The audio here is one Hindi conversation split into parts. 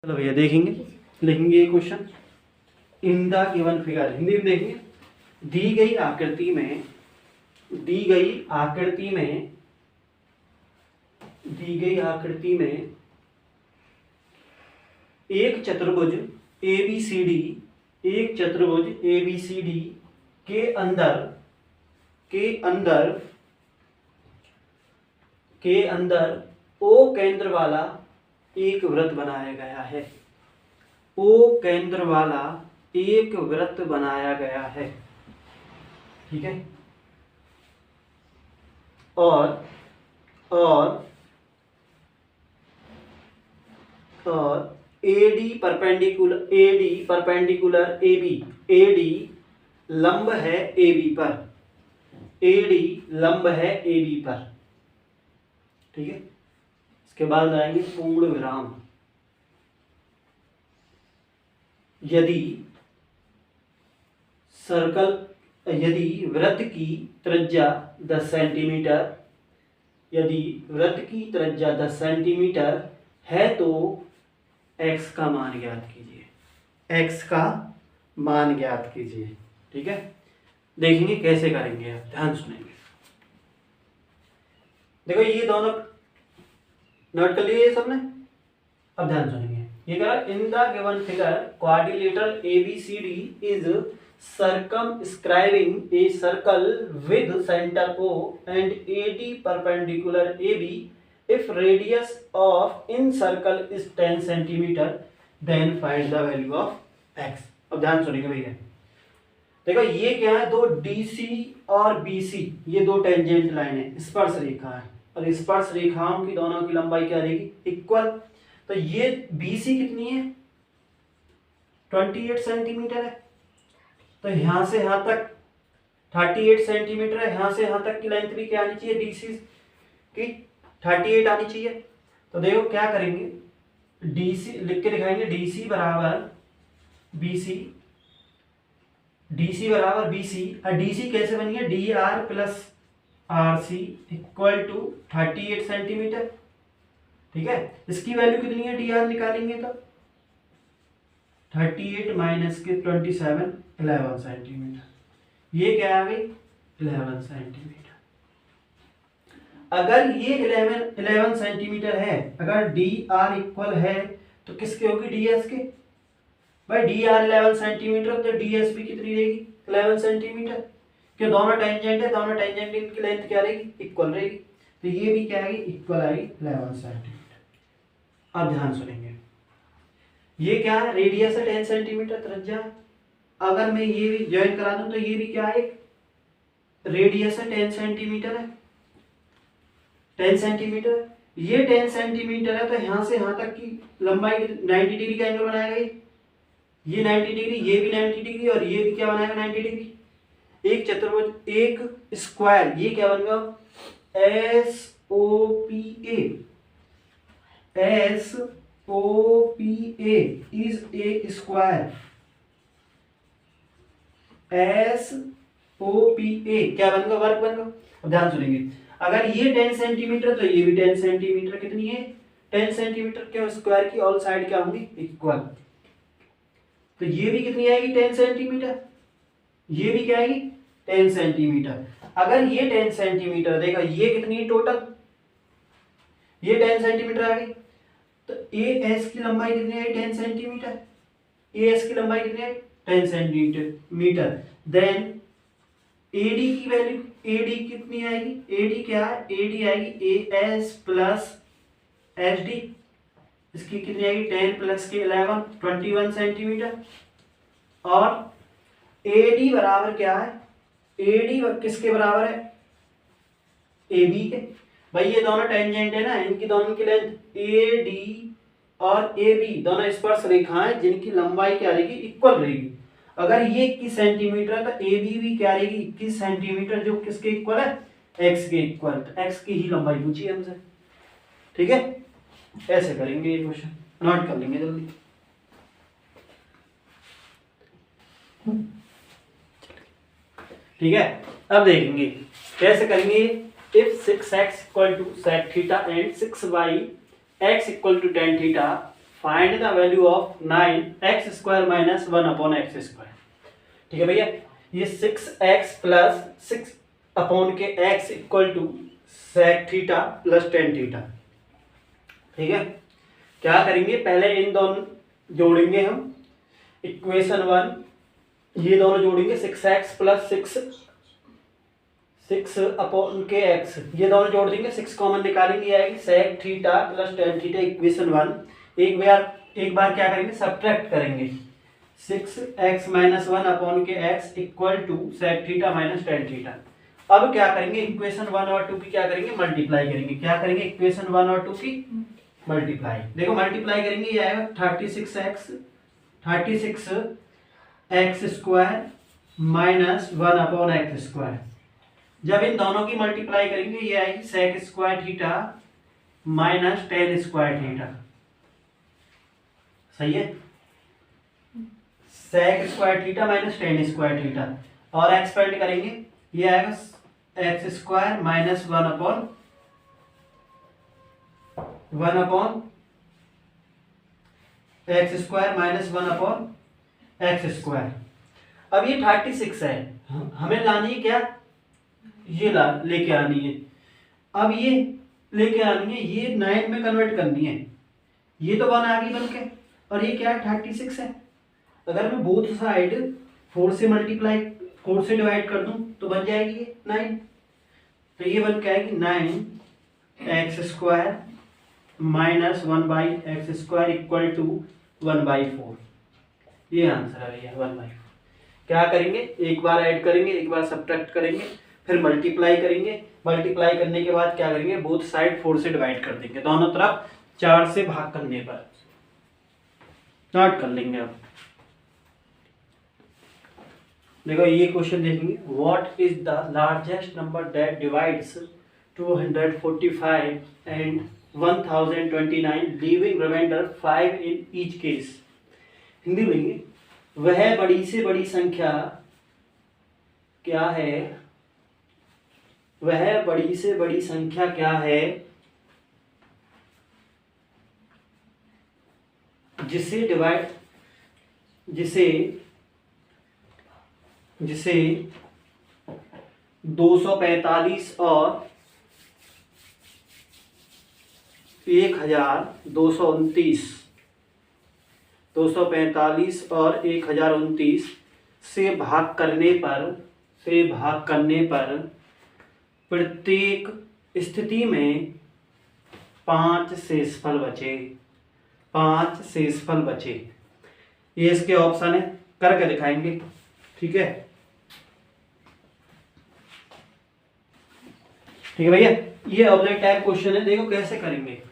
चलो भैया देखेंगे, लिखेंगे ये question. In the given figure, Hindi में देखेंगे। दी गई आकृति में दी गई आकृति में दी गई आकृति में एक चतुर्भुज ABCD एक चतुर्भुज ABCD के अंदर O केंद्र वाला एक वृत्त बनाया गया है। O केंद्र वाला एक वृत्त बनाया गया है, ठीक है। और AD परपेंडिकुलर AD लंब है AB पर, ठीक है। इसके बाद आएंगे पूर्ण विराम। यदि वृत्त की त्रिज्या 10 सेंटीमीटर है तो x का मान ज्ञात कीजिए। ठीक है, देखेंगे कैसे करेंगे, आप ध्यान सुनेंगे। देखो ये दोनों नोट कर लिए ये सबने, अब ध्यान सुनेंगे। ये कहा, in the given figure quadrilateral ABCD is circumscribing a circle with center O and AD perpendicular AB. If radius of in circle is 10 centimeter, then find the value of x. अब ध्यान सुनिएगा भैया। देखो ये क्या है, दो DC और BC, ये दो टेंजेंट लाइन है, स्पर्श रेखा है, और स्पर्श रेखाओं की दोनों की लंबाई क्या रहेगी, इक्वल। तो ये BC कितनी है, 28 सेंटीमीटर है। तो यहां से यहां तक 38 सेंटीमीटर है, यहां से यहां तक की लेंथ भी क्या आनी चाहिए, DC की 38 आनी चाहिए। तो देखो क्या करेंगे, DC लिख के दिखाएंगे, DC बराबर BC, और DC कैसे बनी है, DR plus RC equal to 38 centimetre, ठीक है। इसकी वैल्यू कितनी है, DR निकालेंगे तो 38 माइनस के 27, 11 सेंटीमीटर। ये क्या आ गई, 11 सेंटीमीटर। अगर ये 11 सेंटीमीटर है, अगर DR इक्वल है तो किसके होगी, DS के। भाई DR 11 सेंटीमीटर तो DS भी कितनी रहेगी, 11 सेंटीमीटर। क्यों, दोनों टेंजेंट है, दोनों टेंजेंट की लेंथ क्या रहेगी, इक्वल रहेगी। तो ये भी क्या आएगी, इक्वल आएगी 11 सेंटीमीटर। अब ध्यान सुनेंगे, ये क्या है, रेडियस है 10 सेंटीमीटर त्रिज्या। अगर मैं ये भी ज्वाइन करा दूं तो ये भी क्या है, रेडियस है 10 सेंटीमीटर है, 10 सेंटीमीटर। ये 10 सेंटीमीटर है, तो यहां से यहां तक की लंबाई 90 डिग्री का एंगल बनाएगा। ये 90 डिग्री, ये भी 90 डिग्री, और ये भी क्या बनाएगा, 90 डिग्री। एक चतुर्भुज, एक स्क्वायर, ये क्या बनेगा, SOPA is a square। SOPA क्या बनेगा, वर्ग बनेगा। अब ध्यान सुनेंगे, अगर ये 10 सेंटीमीटर तो ये भी 10 सेंटीमीटर, कितनी है, 10 सेंटीमीटर के स्क्वायर की ऑल साइड क्या होंगी, इक्वल। तो ये भी कितनी आएगी, 10 सेंटीमीटर, ये भी क्या आएगी, 10 सेंटीमीटर। अगर ये 10 सेंटीमीटर देगा, ये कितनी है टोटल, ये 10 सेंटीमीटर आ गई। तो AS की लंबाई कितनी है, 10 सेंटीमीटर। AS की लंबाई कितनी है, 10 सेंटीमीटर। देन AD की वैल्यू, AD कितनी आएगी, AD क्या है, AD आएगी AS प्लस SD। इसकी कितनी आएगी, 10 प्लस के 11, 21 सेंटीमीटर। और AD बराबर क्या है, AD किसके बराबर है, AB के। भाई ये दोनों टेंजेंट है ना, इनकी दोनों की लेंथ AD और AB दोनों स्पर्श रेखाएं जिनकी लंबाई क्या रहेगी, इक्वल रहेगी। अगर ये 21 सेंटीमीटर है तो AB भी क्या रहेगी, 21 सेंटीमीटर, जो किसके इक्वल है, X के इक्वल। तो X की ही लंबाई पूछी है हमसे, ठीक है। ऐसे करेंगे ये क्वेश्चन, नोट कर लेंगे जल्दी। ठीक है, अब देखेंगे कैसे करेंगे। If 6x equal to sec theta and 6y x equal to tan theta, find the value of 9x² minus 1/x²। ठीक है भैया, ये 6x plus 6/x equal to sec theta plus tan theta. ठीक है, क्या करेंगे, पहले इन दोनों जोड़ेंगे हम, इक्वेशन 1 ये दोनों जोड़ेंगे, 6x प्लस 6/x ये दोनों जोड़ देंगे, 6 कॉमन निकालेंगे, ये आएगी sec theta plus tan theta equation 1। एक बार क्या करेंगे, सब्ट्रैक्ट करेंगे, 6x minus 1/x equal to sec theta minus tan theta. अब क्या करेंगे, इक्वेशन 1 और 2 की क्या करेंगे, मल्टीप्लाई करेंगे। क्या करेंगे, इक्वेशन 1 और 2 की मल्टीप्लाई। देखो मल्टीप्लाई करेंगे, ये आएगा 36x माइनस 1/x²। जब इन दोनों की मल्टीप्लाई करेंगे, ये आएगी sec² theta minus tan² theta. सही है, sec² theta minus tan² theta. और एक्सपेंड करेंगे, ये आएगा x² minus 1/x²। Minus 1/x²। अब ये 36 है, हमें लानी है क्या, ये लेके आनी है। अब ये लेके आनी है, ये 9 में कन्वर्ट करनी है। ये तो 1 आ गई बन के, और ये क्या है, 36 है। अगर मैं बोथ साइड 4 से डिवाइड कर दूं तो बन जाएगी ये 9। तो ये बन के आएगी 9x² minus 1/x² equal to 1/4। ये आंसर है भैया, 1/4। क्या करेंगे, एक बार ऐड करेंगे, एक बार सब्ट्रैक्ट करेंगे, फिर मल्टीप्लाई करेंगे। मल्टीप्लाई करने के बाद क्या करेंगे, बोथ साइड 4 से डिवाइड कर देंगे, दोनों तरफ 4 से भाग करने पर। स्टार्ट कर लेंगे अब। देखो ये क्वेश्चन देखेंगे, what is the largest number that divides 245 and 1029 leaving reminder 5 in each case. Hindi में, वह बड़ी से बड़ी संख्या क्या है, वह बड़ी से बड़ी संख्या क्या है जिसे 245 और 1229 245 और 1029 से भाग करने पर प्रत्येक स्थिति में 5 शेषफल बचे। ये इसके ऑप्शन है, करके दिखाएंगे। ठीक है, ठीक है भैया, ये ऑब्जेक्ट टाइप क्वेश्चन है। देखो कैसे करेंगे,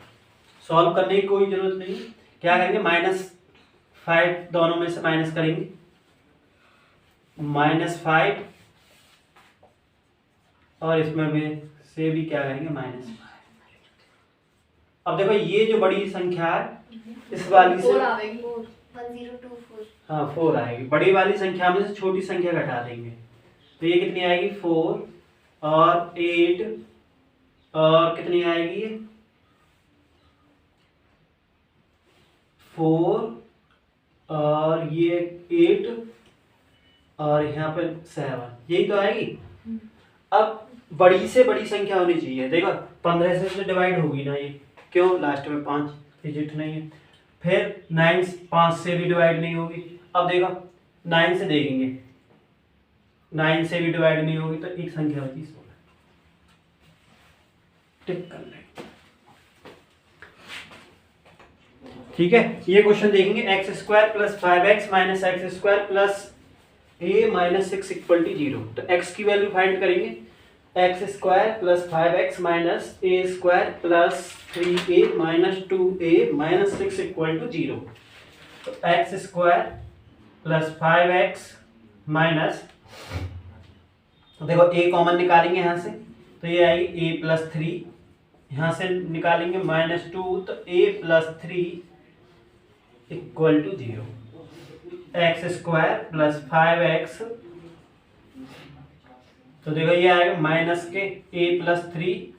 सॉल्व करने की कोई जरूरत नहीं। क्या करेंगे, -5 दोनों में से माइनस करेंगे, -5 और इसमें भी से भी क्या करेंगे, -5। अब देखो ये जो बड़ी संख्या है, इस वाली से 1024। हाँ 4 आएगी। बड़ी वाली संख्या में से छोटी संख्या घटा देंगे, तो ये कितनी आएगी, 4 और 8 और कितनी आएगी, ये 4 और ये 8 और यहाँ पे 7, यही तो आएगी। अब बड़ी से बड़ी संख्या होनी चाहिए। देखो 15 से डिवाइड होगी ना ये, क्यों, लास्ट में 5 डिजिट नहीं है। फिर 9 5 से भी डिवाइड नहीं होगी। अब देखो 9 से देखेंगे, 9 से भी डिवाइड नहीं होगी, तो एक संख्या होगी 16। टिक कर लेंगे। ठीक है, ये क्वेश्चन देखेंगे, x² plus 5x minus x² plus a minus 6 equal to 0। तो x की वैल्यू फाइंड करेंगे, x² plus 5x minus a² plus 3a minus 2a minus 6 equal to 0। तो x² प्लस 5x माइनस, तो देखो a कॉमन निकालेंगे यहाँ से, तो ये आएगी a प्लस 3, यहाँ से निकालेंगे -2, तो a plus 3 equal to 0। x² plus 5x, तो देखो ये आएगा माइनस के a प्लस 3,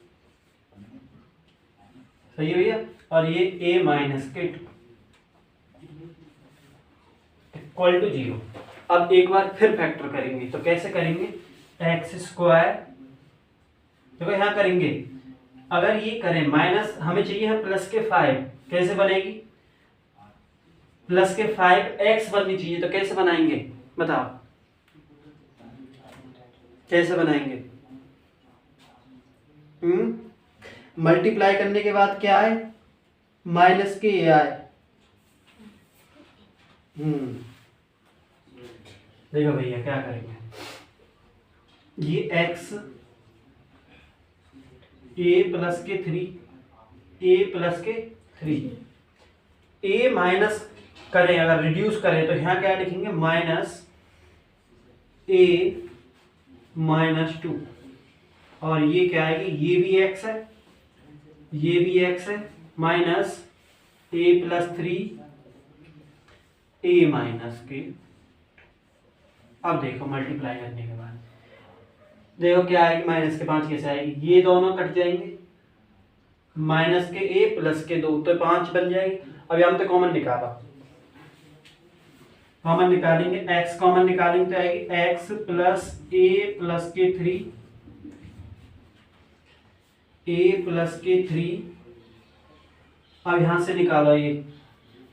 सही है भैया, और ये a माइनस के 2। Equal to 0। अब एक बार फिर फैक्टर करेंगे, तो कैसे करेंगे, एक्स स्क्वायर, देखो यहाँ करेंगे, अगर ये करें माइनस, हमें चाहिए है प्लस के 5, कैसे बनेगी, प्लस के 5 एक्स बननी चाहिए, तो कैसे बनाएंगे बताओ, कैसे बनाएंगे, मल्टीप्लाई करने के बाद क्या आए, माइनस के ये आए। देखो भैया क्या करेंगे, ये एक्स ए प्लस के 3, ए प्लस के 3, ए माइनस करें, अगर रिड्यूस करें तो यहाँ क्या लिखेंगे, माइनस ए माइनस 2, और ये क्या आएगी, ये भी एक्स है, ये भी एक्स है, माइनस ए प्लस 3 ए माइनस के। अब देखो मल्टीप्लाई करने के बाद देखो क्या आएगी, माइनस के 5 कैसे आएगी, ये दोनों कट जाएंगे, माइनस के ए प्लस के 2, तो 5 बन जाएगी। अब हम तो कॉमन निकाला, कॉमन निकालेंगे, x कॉमन निकालेंगे तो आएगी x प्लस ए प्लस के 3, ए प्लस के 3। अब यहां से निकालो, ये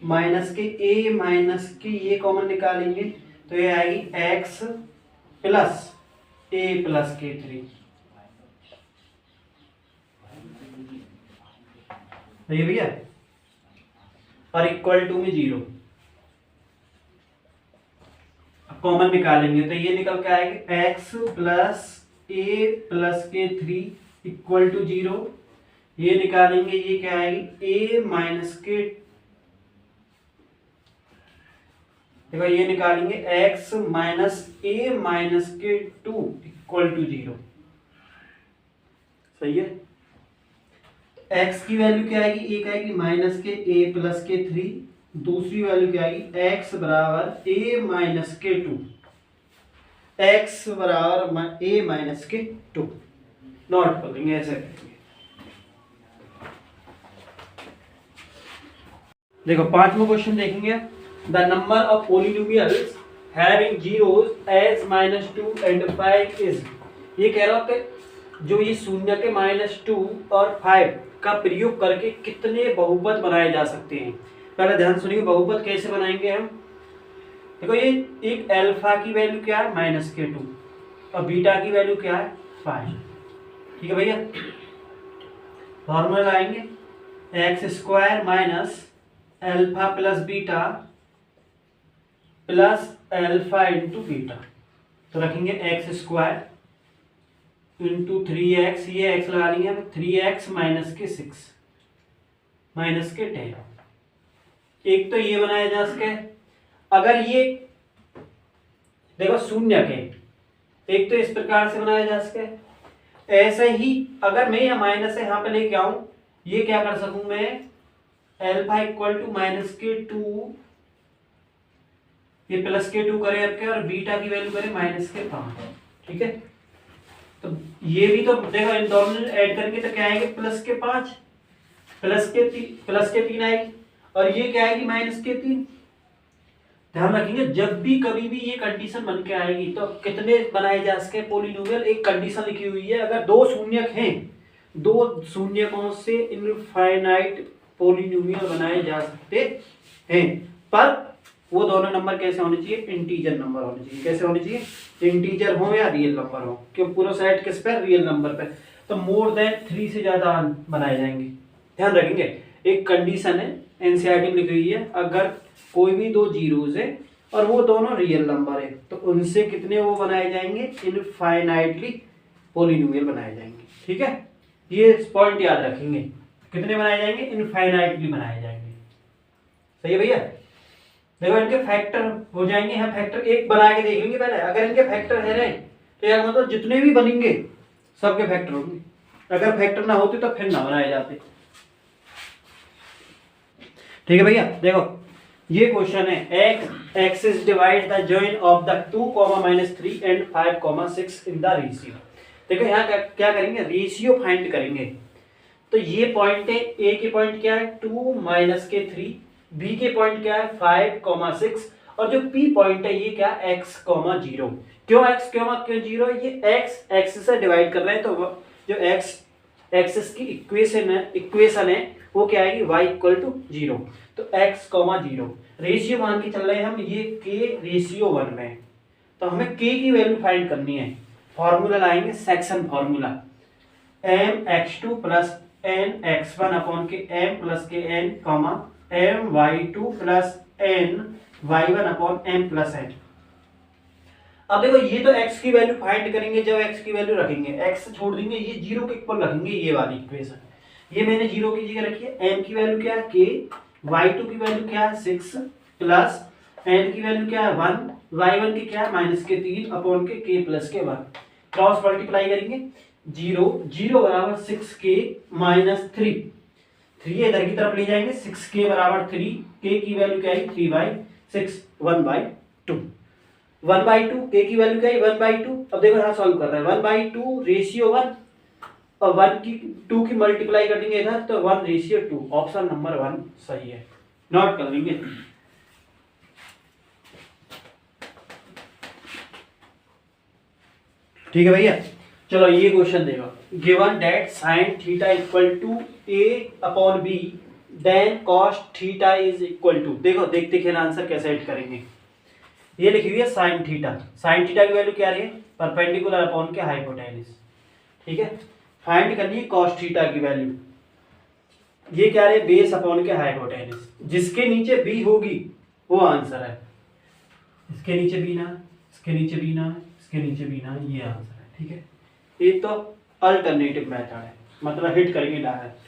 माइनस के ए माइनस के ये कॉमन निकालेंगे तो ये आएगी x प्लस ए प्लस के 3, ये भैया, और इक्वल टू में 0। कॉमन निकालेंगे तो ये निकल के आएगा x प्लस ए प्लस के 3 इक्वल टू 0। ये निकालेंगे, ये क्या आएगी, ए माइनस के, देखो ये निकालेंगे x माइनस ए माइनस के 2 इक्वल टू 0। सही है, x की वैल्यू क्या आएगी, एक आएगी माइनस के a प्लस के 3, दूसरी वैल्यू क्या आएगी, x बराबर a माइनस के 2, x बराबर a माइनस के 2, नॉट कर देंगे, ऐसे करेंगे। देखो पांचवा क्वेश्चन देखेंगे, the number of polynomials having zeros as -2 and 5 is. ये कह रहा है जो ये शून्य के -2 और 5 का प्रयोग करके कितने बहुपद बनाए जा सकते हैं। पहले ध्यान सुनिए, बहुपद कैसे बनाएंगे हम। देखो ये एक अल्फा की वैल्यू क्या है, -2, और बीटा की वैल्यू क्या है, 5। ठीक है भैया, फॉर्मूला लाएंगे, x square minus alpha plus beta plus alpha into beta, तो रखेंगे एक्स स्क्वायर इंटू 3x, ये x लगा लेंगे हम, 3x माइनस के 6 माइनस के 10। एक तो ये बनाया जा सके, अगर ये देखो शून्य के, एक तो इस प्रकार से बनाया जा सके, ऐसे ही अगर मैं यह माइनस है यहाँ पे लेके आऊं, ये क्या कर सकूं मैं, अल्फा इक्वल टू -2, ये प्लस के 2 करे आपके, और बीटा की वैल्यू करे -5। ठीक है, तो ये भी तो देखो, इन दोनों ऐड करके तो क्या आएगी, +5 प्लस के 3 आएगी, और ये क्या आएगी, -3। ध्यान रखेंगे, जब भी कभी भी ये कंडीशन बन के आएगी तो कितने बनाए जा सके पॉलिनोमियल, एक कंडीशन लिखी हुई है, अगर दो शून्यक हैं, दो शून्यकों से इनफाइनाइट पॉलिनोमियल बनाए जा सकते हैं, पर वो दोनों नंबर कैसे होने चाहिए, इंटीजर नंबर होने चाहिए। कैसे होने चाहिए, इंटीजर हो या रियल नंबर हो, क्यों पूरा सेट किस पे, रियल नंबर पे, तो मोर देन 3 से ज्यादा बनाए जाएंगे। ध्यान रखेंगे, एक कंडीशन है एनसीईआरटी में लिखी हुई है, अगर कोई भी दो जीरोस है और वो दोनों रियल नंबर है तो उनसे कितने वो बनाए जाएंगे, इनफाइनाइटली पॉलिनोमियल बनाए जाएंगे। ठीक है, ये पॉइंट याद रखेंगे, कितने बनाए जाएंगे, इनफाइनाइटली बनाए जाएंगे। सही है भैया, देखो इनके फैक्टर हो जाएंगे, यहाँ फैक्टर एक बना के देख लेंगे पहले, अगर इनके फैक्टर है ना तो यार मतलब जितने भी बनेंगे सबके फैक्टर होंगे, अगर फैक्टर ना होते तो फिर ना बनाए जाते। ठीक है भैया, देखो ये क्वेश्चन है, x is divide the join of the 2, -3 and 5, 6 in the ratio. देखो यहाँ क्या करेंगे, रेशियो फाइंड करेंगे। तो ये पॉइंट है, ए के पॉइंट क्या है, 2 - के 3, बी के पॉइंट क्या है, 5, 6, और जो पी पॉइंट है ये क्या x, 0। क्यों x, क्यों 0? ये x से डिवाइड कर रहे हैं, तो जो एक्सिस की इक्वेशन है वो क्या आएगी, y इक्वल टू 0। तो x, 0 रेशियो मान के चल रहे हैं हम, ये k रेशियो 1 में। तो हमें k की वैल्यू फाइंड करनी है। फॉर्मूला लाएंगे, section formula, mx2 plus nx1 upon के m प्लस के n, my2 plus ny1 upon m plus n। अब देखो ये तो x की वैल्यू फाइंड करेंगे, जब x की वैल्यू रखेंगे, x छोड़ देंगे, ये 0 के इक्वल रखेंगे, ये वाली इक्वेशन। ये मैंने 0 की जगह रखी है। m की वैल्यू क्या है k, y2 की वैल्यू क्या है 6 प्लस n की वैल्यू क्या है 1, y1 की क्या है माइनस के 3 अपॉन के k प्लस के 1। क्रॉस मल्टीप्लाई करेंगे, 0 बराबर 6k माइनस 3 इधर की तरफ ले जाएंगे, 6k बराबर 3, k की वैल्यू क्या है 3/6, 1/2। 1/2 k की वैल्यू क्या है 1/2। अब देखो यहाँ सॉल्व कर रहे हैं, 1/2 रेशियो 1 और 1 की 2 की मल्टीप्लाई कर देंगे इधर, तो 1 रेशियो 2। ऑप्शन नंबर 1 सही है, नोट कर लेंगे। ठीक है भैया, चलो ये क्वेश्चन देखो, given that sin theta equal to a upon b then cos theta is equal to, देखो देखते हैं आंसर कैसे ऐड करेंगे। ये लिखी हुई है sin थीटा की वैल्यू क्या रही है, परपेंडिकुलर अपॉन के हाइपोटेनस। ठीक है, फाइंड करनी है cos थीटा की वैल्यू, ये क्या रही है बेस अपॉन के हाइपोटेनस। जिसके नीचे b होगी वो आंसर है, इसके नीचे b ना, इसके नीचे b ना, इसके नीचे b ना, ये आंसर है। ठीक है, ये तो अल्टरनेटिव मेथड है, मतलब हिट करेंगे डायरेक्ट।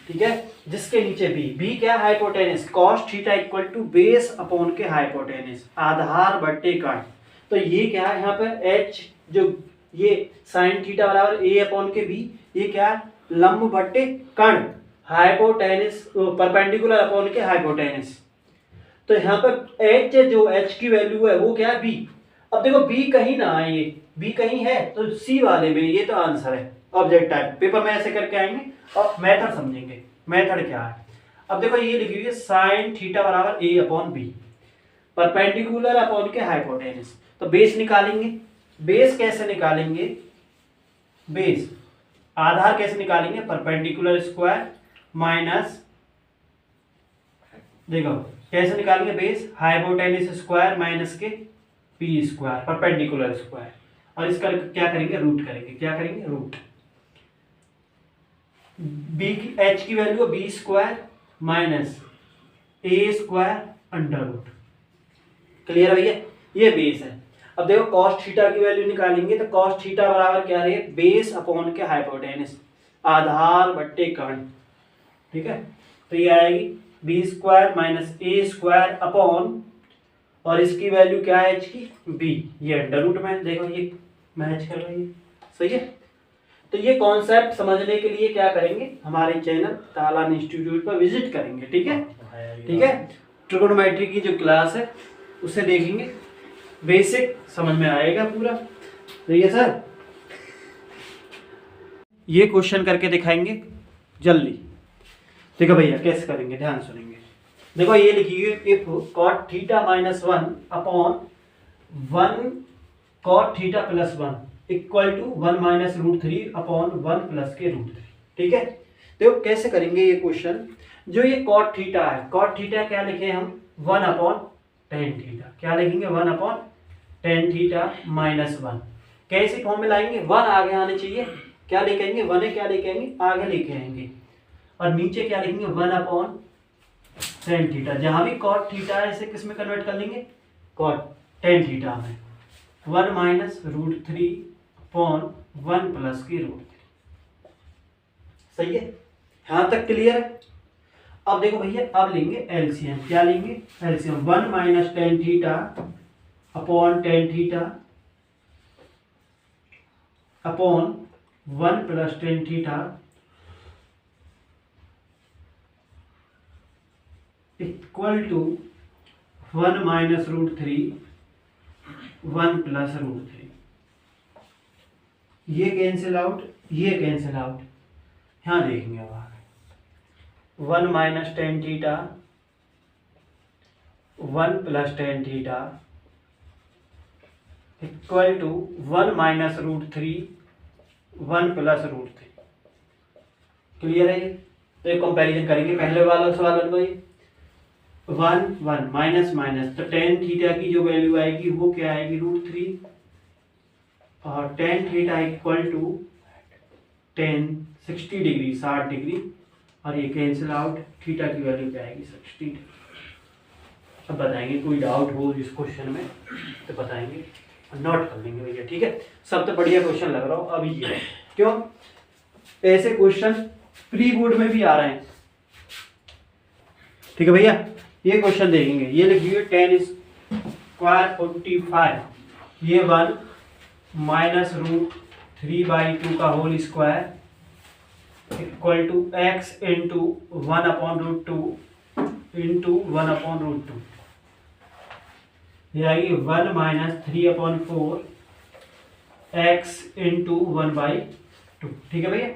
ठीक है, जिसके नीचे b क्या hypotenuse, cos theta equal to base upon के हाइपोटेनस, आधार बट्टे कर्ण। तो ये क्या है यहाँ पे h, जो ये sin थीटा बराबर a अपॉन के b, ये क्या है लंब बट्टे कर्ण, हाइपोटेनस परपेंडिकुलर अपॉन के हाइपोटेनस। तो यहाँ पर h जो h की वैल्यू है वो क्या है b। अब देखो b कहीं ना आए, ये b कहीं है तो c वाले में, ये तो आंसर है ऑब्जेक्ट टाइप। पेपर में ऐसे करके आएंगे और मेथड समझेंगे, मेथड क्या है। अब देखो ये लिखी हुई है sin थीटा बराबर a upon b, perpendicular upon के हाइपोटेनस। तो बेस निकालेंगे, बेस कैसे निकालेंगे, बेस आधार कैसे निकालेंगे, परपेंडिकुलर स्क्वायर माइनस, देखो कैसे निकालेंगे बेस, हाइपोटेनस स्क्वायर माइनस के पी स्क्वायर, परपेंडिकुलर स्क्वायर, और इसका क्या करेंगे रूट करेंगे, क्या करेंगे रूट। बी की एच की वैल्यू है बी स्क्वायर माइनस ए स्क्वायर अंडर रूट। क्लियर है भैया, ये बेस है। अब देखो cos थीटा की वैल्यू निकालेंगे, तो cos थीटा बराबर क्या रहे बेस अपॉन के हाइपोटेनस, आधार बट्टे कर्ण। ठीक है, तो ये आएगी बी स्क्वायर माइनस ए स्क्वायर अपॉन, और इसकी वैल्यू क्या है एच की बी, ये अंडर रूट में, देखो ये मैच कर रही है, सही है। तो ये कॉन्सेप्ट समझने के लिए क्या करेंगे, हमारे चैनल तालान इंस्टीट्यूट पर विजिट करेंगे। ठीक है, ठीक है, ट्रिगोनोमेट्री की जो क्लास है उसे देखेंगे, बेसिक समझ में आएगा पूरा। ठीक है सर, ये क्वेश्चन करके दिखाएंगे जल्दी। ठीक है भैया, कैसे करेंगे ध्यान सुनेंगे। देखो ये लिखिए, if cot theta minus 1 upon 1 cot theta plus 1 equal to 1 minus root 3 upon 1 plus के रूट 3। ठीक है, देखो कैसे करेंगे ये क्वेश्चन। जो ये cot थीटा है, cot थीटा क्या लिखे हम 1 अपॉन tan थीटा, क्या लिखेंगे 1 अपॉन tan थीटा माइनस 1। कैसे फॉर्म में लाएंगे, 1 आगे आने चाहिए, क्या लेके आएंगे 1 है, क्या लेके आएंगे आगे लेके आएंगे, और नीचे क्या लिखेंगे 1 अपॉन tan थीटा। जहां भी cot थीटा है इसे किस में कन्वर्ट कर लेंगे, cot tan थीटा में, 1 माइनस रूट 3 अपॉन 1 प्लस की रूट 3। सही है, यहां तक क्लियर है। अब देखो भैया, अब लेंगे एलसीएम, क्या लेंगे LCM, 1 minus tan theta upon tan theta upon 1 plus tan theta equal to 1 minus root 3 1 plus root 3। ये कैंसिल आउट, ये कैंसिल आउट, यहां देखेंगे अब आगे 1 minus tan theta 1 plus tan theta equal to 1 minus root three 1 plus root three. Clear है ये? तो ये कंपैरिजन करेंगे पहले वाला सवाल बनवाई 1 1 माइनस माइनस, तो टेन थीटा की जो वैल्यू आएगी वो क्या आएगी रूट थ्री, और tan theta equal to 10 60 degree 60 degree, और ये कैंसिल आउट, थीटा की वैल्यू क्या आएगी 60 डिग्री। अब बताएंगे, कोई डाउट हो इस क्वेश्चन में तो बताएंगे, नोट कर लेंगे भैया, ठीक है। सब तो बढ़िया क्वेश्चन लग रहा हो अभी ये, क्यों ऐसे क्वेश्चन प्री बोर्ड में भी आ रहे हैं, ठीक है भैया। ये क्वेश्चन देखेंगे, ये लिखिए 10 स्क्वायर 45, ये 1 माइनस रूट 3/2 का whole square equal to x into 1/√2 into 1/√2, ये आएगी 1 माइनस 3/4 x इंटू 1/2, ठीक है भैया।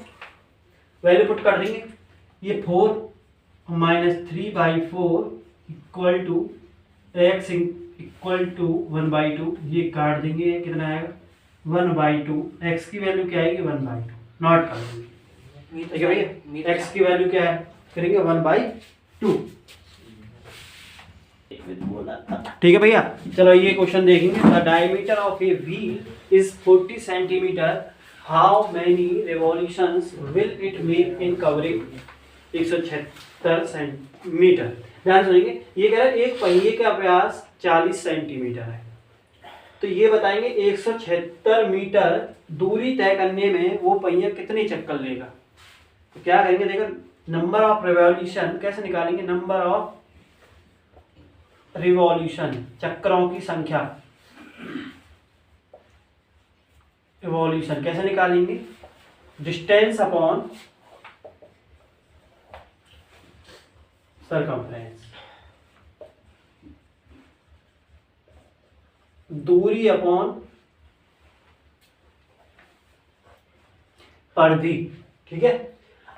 वैल्यू पुट कर देंगे, ये 4 minus 3/4 equal to x equal to 1/2, ये काट देंगे, कितना आएगा 1/2, x की वैल्यू क्या आएगी 1/2, नॉट कर देंगे, ठीक है भैया। x की वैल्यू क्या है करेंगे 1/2, ठीक है भैया। चलो ये क्वेश्चन देखेंगे, the diameter of a wheel is 40 centimetre, how many revolutions will it make in covering 176 centimetre. ध्यान सुनेंगे, ये कह रहा है एक पहिए का व्यास 40 सेंटीमीटर है, तो ये बताएंगे 176 मीटर दूरी तय करने में वो पहिया कितने चक्कर लेगा। तो क्या करेंगे, देखो नंबर ऑफ रिवॉल्यूशन कैसे निकालेंगे, नंबर ऑफ रिवॉल्यूशन चक्रों की संख्या, रिवॉल्यूशन कैसे निकालेंगे, डिस्टेंस अपॉन सरकमफ्रेंस, दूरी अपॉन परिधि, ठीक है।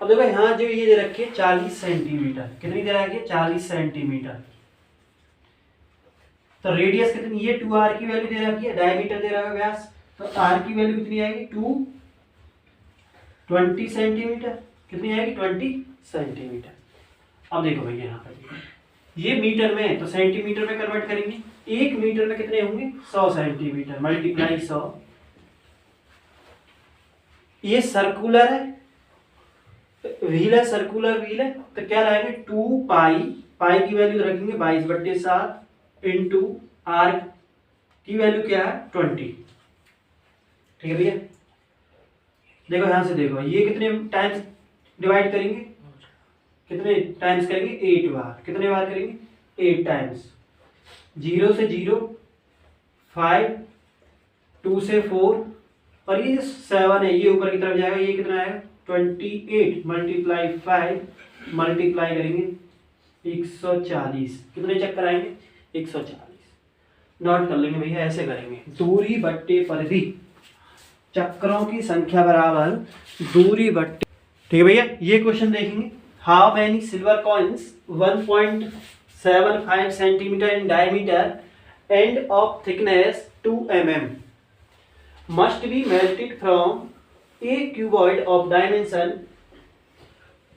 अब देखो यहाँ जो ये दे रखी है 40 सेंटीमीटर, कितनी दे रखी है 40 सेंटीमीटर, तो रेडियस कितनी, ये 2r की वैल्यू दे रखी है, डायमीटर दे रखा है व्यास, तो r की वैल्यू कितनी आएगी 20 सेंटीमीटर, कितनी आएगी 20 सेंटीमीटर। अब देखो भैया यहाँ पर ये मीटर में है तो सेंटीमीटर में कन्वर्ट करेंगे, एक मीटर में कितने होंगे 100 सेंटीमीटर मल्टीप्लाई 100, ये सर्कुलर है व्हील है, सर्कुलर व्हील है, तो क्या लाएंगे 2 पाई, पाई की वैल्यू रखेंगे 22/7 इंटू आर की वैल्यू क्या है 20, ठीक है भैया। देखो यहां से देखो ये कितने टाइम्स डिवाइड करेंगे, कितने टाइम्स करेंगे 8 बार, कितने बार करेंगे 8 टाइम्स, 0 से 0 5, 2 से 4, और ये 7 है ये ऊपर की तरफ जाएगा, ये कितना आएगा 28 मल्टीप्लाई 5 मल्टीप्लाई करेंगे 140, कितने चक्कर आएंगे 140। नोट कर लेंगे भैया, ऐसे करेंगे दूरी बट्टे परिधि, चक्रों की संख्या बराबर दूरी बट्टे, ठीक है भैया। ये क्वेश्चन देखेंगे, how many silver coins 1.75 centimetre in diameter end of thickness 2 mm must be melted from a cuboid of dimension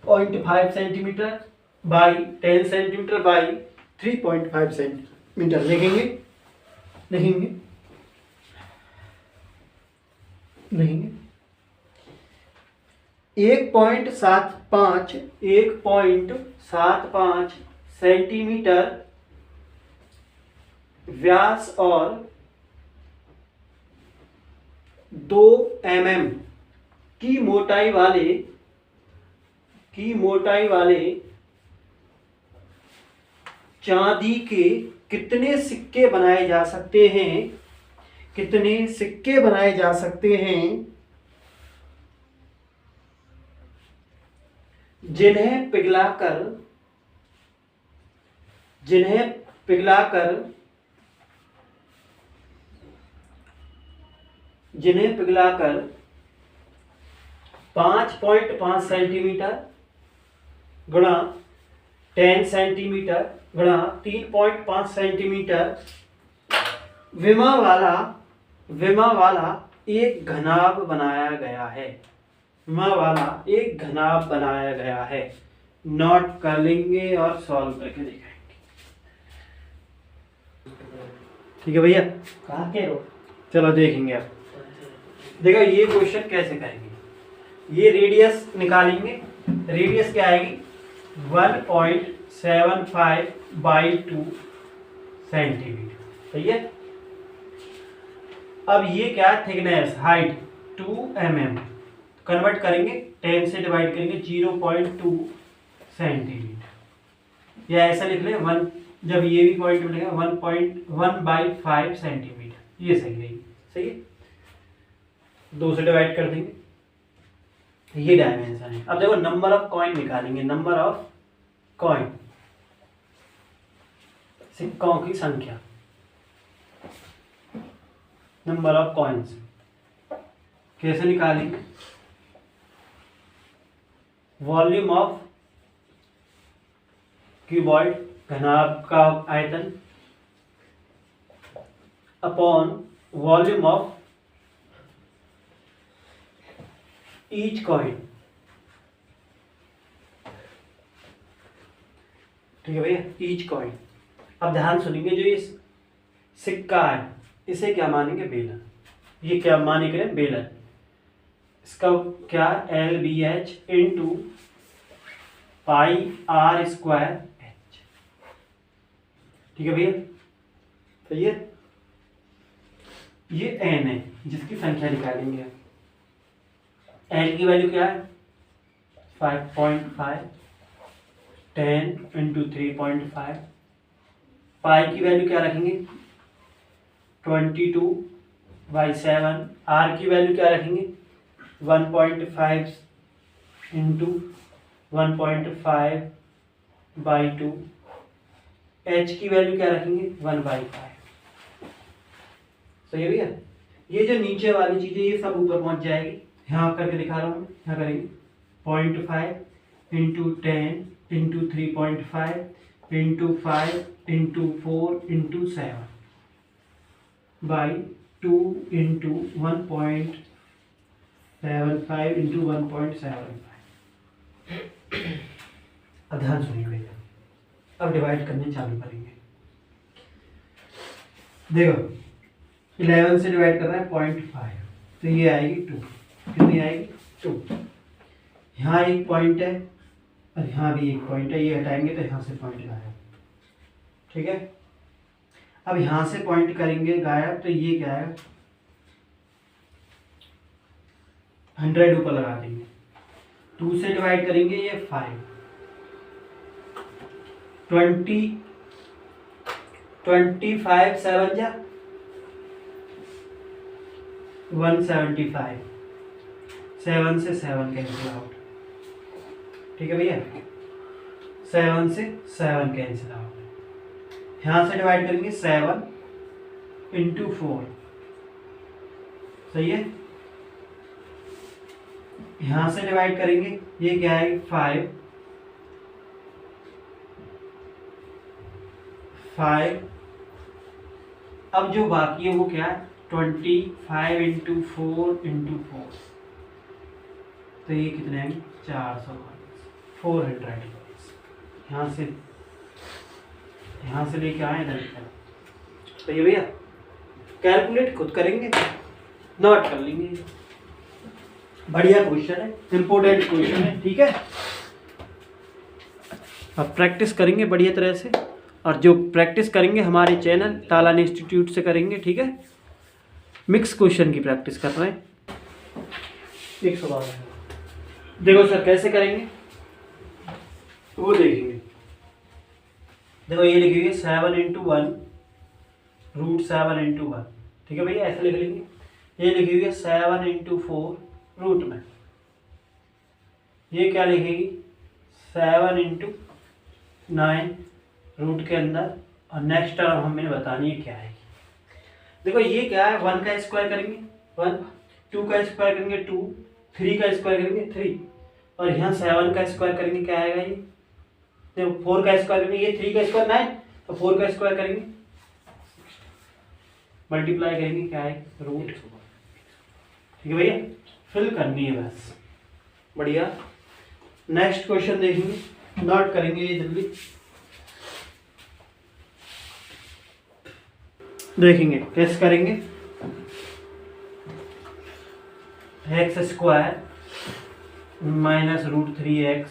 0.5 centimeter by 10 centimeter by 3.5 centimetre. लिखेंगे लिखेंगे लिखेंगे 1.75 सेंटीमीटर व्यास और 2 mm की मोटाई वाले चांदी के कितने सिक्के बनाए जा सकते हैं, कितने सिक्के बनाए जा सकते हैं जिन्हें पिघलाकर 5.5 सेंटीमीटर गुणा 10 सेंटीमीटर गुणा 3.5 सेंटीमीटर विमा वाला एक घनाभ बनाया गया है। विमा वाला एक घनाभ बनाया गया है। नोट कर लेंगे और सॉल्व करके दिखाएंगे। ठीक है भैया, कहाँ के हो? चलो देखेंगे अब। देखो ये क्वेश्चन कैसे करेंगे। ये रेडियस निकालेंगे। रेडियस क्या आएगी 1.75 बाई 2 सेंटीमीटर। सही है। अब ये क्या है थिकनेस हाइट 2 mm कन्वर्ट करेंगे 10 से डिवाइड करेंगे 0.2 सेंटीमीटर या ऐसा लिख लें 1 जब ये भी पॉइंट मिलेगा 1.1/5 सेंटीमीटर। ये सही रहेगी। सही है। 2 से डिवाइड कर देंगे। ये डायमेंशन है। अब देखो नंबर ऑफ कॉइन निकालेंगे। नंबर ऑफ कॉइन सिक्कों की संख्या। नंबर ऑफ कॉइन्स कैसे निकालेंगे। वॉल्यूम ऑफ क्यूबॉइड घनाभ का आयतन upon volume of each coin. ठीक है भैया, ईच कॉइन। अब ध्यान सुनेंगे, जो ये सिक्का है इसे क्या मानेंगे बेलन। ये क्या माने करें बेलन। इसका क्या LBH into pi R square H। ठीक है भैया। तो ये N है जिसकी संख्या निकालेंगे। L की वैल्यू क्या है 5.5 10 इंटू 3.5। पाई की वैल्यू क्या रखेंगे 22/7। R की वैल्यू क्या रखेंगे 1.5 इंटू 1.5/2। H की वैल्यू क्या रखेंगे 1/5। सही है भैया। ये जो नीचे वाली चीजें ये सब ऊपर पहुंच जाएगी। यहाँ करके दिखा रहा हूँ। यहाँ करेंगे 0.5 into 10 into 3.5 into 5 into 4 into 7 by 2 into 1.75 into 1.75। अब ध्यान सुनिए भैया। अब डिवाइड करने चालू करेंगे। देखो 11 से डिवाइड कर रहा है 0.5 तो ये आएगी 2। कितनी आएगी 2। यहाँ एक पॉइंट है और यहाँ भी एक पॉइंट है। ये हटाएंगे तो यहाँ से पॉइंट गायब। ठीक है। अब यहाँ से पॉइंट करेंगे गायब तो ये क्या है 100 ऊपर लगा देंगे। 2 से डिवाइड करेंगे ये 5 25 7 जा 175। 7 से 7 कैंसिल आउट। ठीक है भैया। 7 से 7 कैंसिल आउट। यहाँ से डिवाइड करेंगे 7 इंटू 4। सही है। यहाँ से डिवाइड करेंगे ये क्या है 5 अब जो बाकी है वो क्या है 25 इंटू 4 इंटू 4। तो ये कितने हैं 400 यहाँ से लेके आए इधर। तो ये भैया कैलकुलेट खुद करेंगे नोट कर लेंगे। बढ़िया क्वेश्चन है, इंपोर्टेंट क्वेश्चन है। ठीक है। अब प्रैक्टिस करेंगे बढ़िया तरह से और जो प्रैक्टिस करेंगे हमारे चैनल तालान इंस्टीट्यूट से करेंगे। ठीक है। मिक्स क्वेश्चन की प्रैक्टिस कर रहे हैं। 112 देखो सर कैसे करेंगे वो देखेंगे। देखो ये लिखी हुई है 7 इंटू 1 √7 इंटू 1। ठीक है भैया ऐसे लिख लेंगे। ये लिखी हुई है 7 इंटू 4 रूट में। ये क्या लिखेगी 7 इंटू 9 रूट के अंदर और नेक्स्ट टर्म हमें बतानी है क्या है। देखो ये क्या है 1 का स्क्वायर करेंगे 1 2 का स्क्वायर करेंगे 2 3 का स्क्वायर करेंगे 3 और यहाँ 7 का स्क्वायर करेंगे क्या आएगा ये तो 4 का स्क्वायर करेंगे, ये 3 का स्क्वायर 9, तो 4 का स्क्वायर करेंगे, मल्टीप्लाई करेंगे, क्या है रूट। ठीक है भैया, फिल करनी है बस, बढ़िया। नेक्स्ट क्वेश्चन देखेंगे, नोट करेंगे ये जल्दी देखेंगे कैसे करेंगे। X square minus root 3x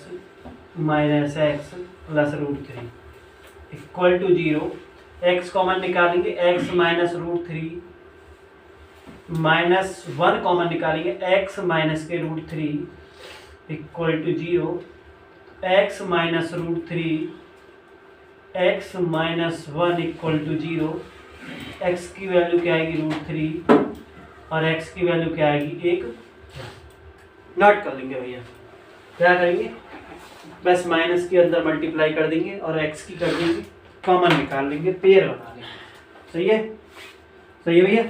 minus x plus root 3 equal to 0। X common निकालेंगे, x minus root 3 minus 1 common निकालेंगे, एक्स माइनस के root 3 equal to 0। X minus root 3 x minus 1 equal to 0। X की वैल्यू क्या आएगी रूट 3 और एक्स की वैल्यू क्या आएगी 1। नोट कर लेंगे भैया, क्या करेंगे बस माइनस के अंदर मल्टीप्लाई कर देंगे और एक्स की कर देंगे, कॉमन निकाल लेंगे, पेयर बना लेंगे। सही है, सही है भैया।